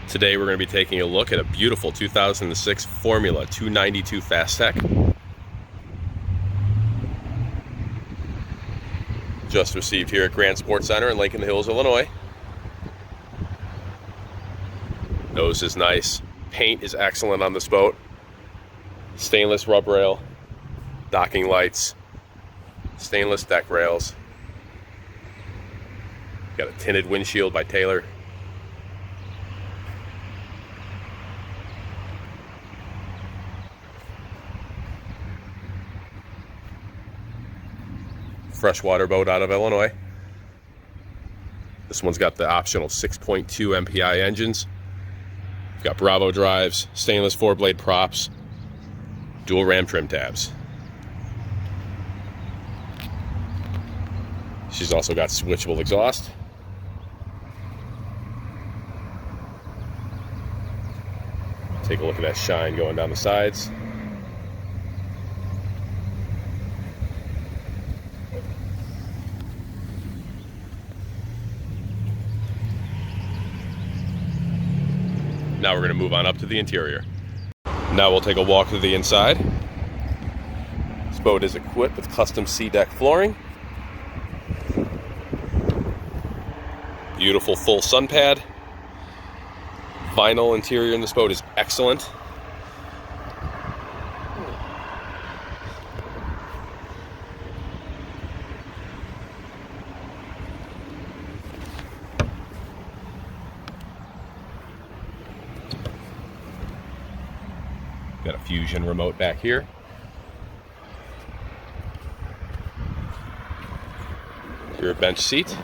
Today we're going to be taking a look at a beautiful 2006 Formula 292 Fastech. Just received here at Grand Sports Center in Lincoln Hills, Illinois. Nose is nice. Paint is excellent on this boat. Stainless rub rail, docking lights, stainless deck rails. Got a tinted windshield by Taylor. Freshwater boat out of Illinois. This one's got the optional 6.2 MPI engines. We've got Bravo drives, stainless 4-blade props, dual ram trim tabs. She's also got switchable exhaust. Take a look at that shine going down the sides. Now we're going to move on up to the interior. Now we'll take a walk through the inside. This boat is equipped with custom C-deck flooring. Beautiful full sun pad. Vinyl interior in this boat is excellent. Got a Fusion remote back here. Rear bench seat.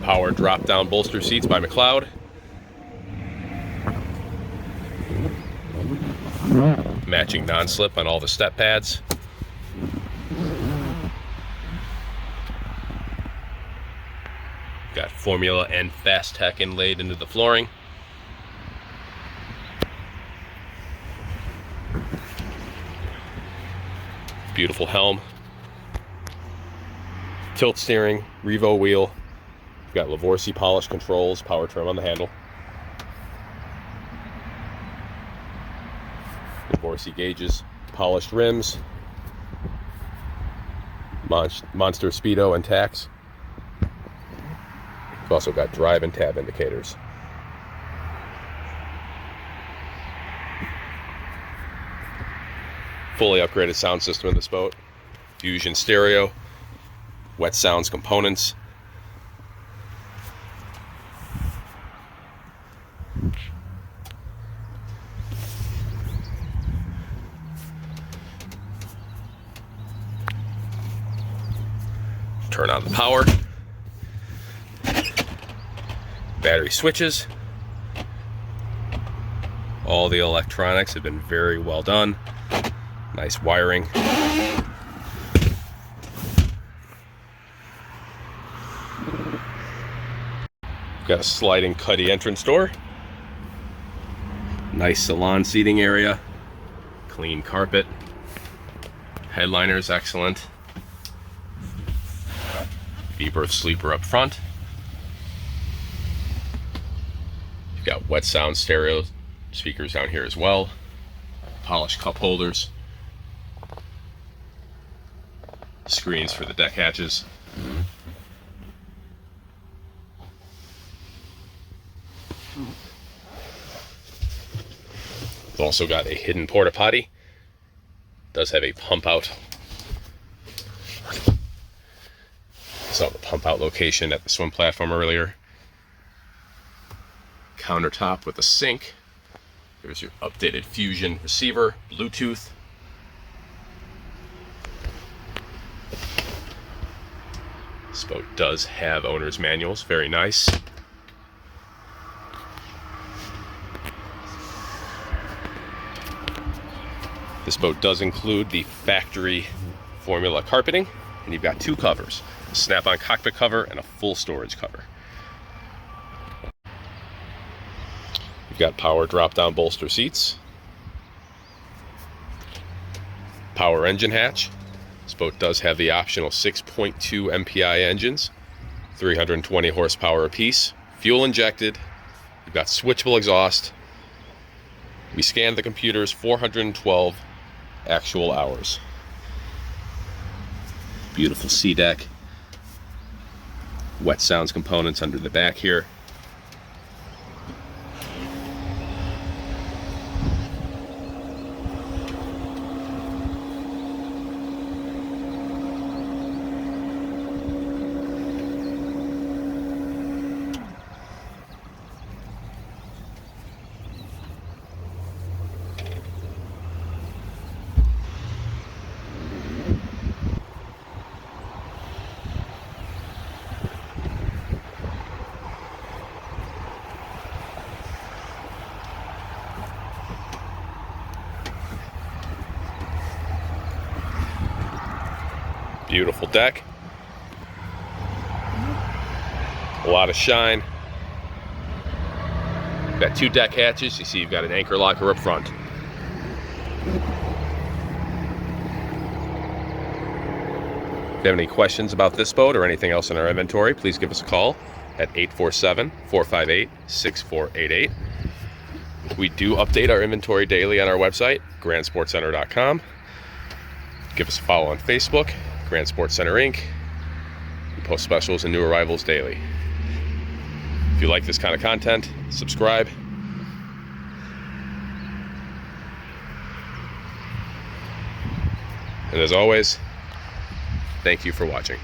Power drop-down bolster seats by McLeod. Matching non-slip on all the step pads. Got Formula and Fastech inlaid into the flooring. Beautiful helm. Tilt steering, Revo wheel. We've got Lavorsi polished controls, power trim on the handle. Lavorsi gauges, polished rims. Monster Speedo and tacks. We've also got drive and tab indicators. Fully upgraded sound system in this boat. Fusion stereo, wet sounds components. Turn on the power. Battery switches. All the electronics have been very well done. Nice wiring. Got a sliding cuddy entrance door. Nice salon seating area. Clean carpet. Headliner is excellent. V-berth sleeper up front. You've got wet sound stereo speakers down here as well. Polished cup holders. Screens for the deck hatches. We've also got a hidden porta potty. Does have a pump out. Saw the pump out location at the swim platform earlier. Countertop with a sink. There's your updated Fusion receiver, Bluetooth. This boat does have owner's manuals, very nice. This boat does include the factory Formula carpeting, and you've got two covers, a snap-on cockpit cover and a full storage cover. You've got power drop-down bolster seats, power engine hatch, This boat does have the optional 6.2 MPI engines, 320 horsepower apiece, fuel injected. You've got switchable exhaust. We scanned the computer's 412 actual hours. Beautiful sea deck. Wet sounds components under the back here. Beautiful deck. A lot of shine. Got 2 deck hatches. You see you've got an anchor locker up front. If you have any questions about this boat or anything else in our inventory, please give us a call at 847-458-6488. We do update our inventory daily on our website, grandsportscenter.com. Give us a follow on Facebook, Grand Sports Center Inc. We post specials and new arrivals daily. If you like this kind of content, subscribe. And as always, thank you for watching.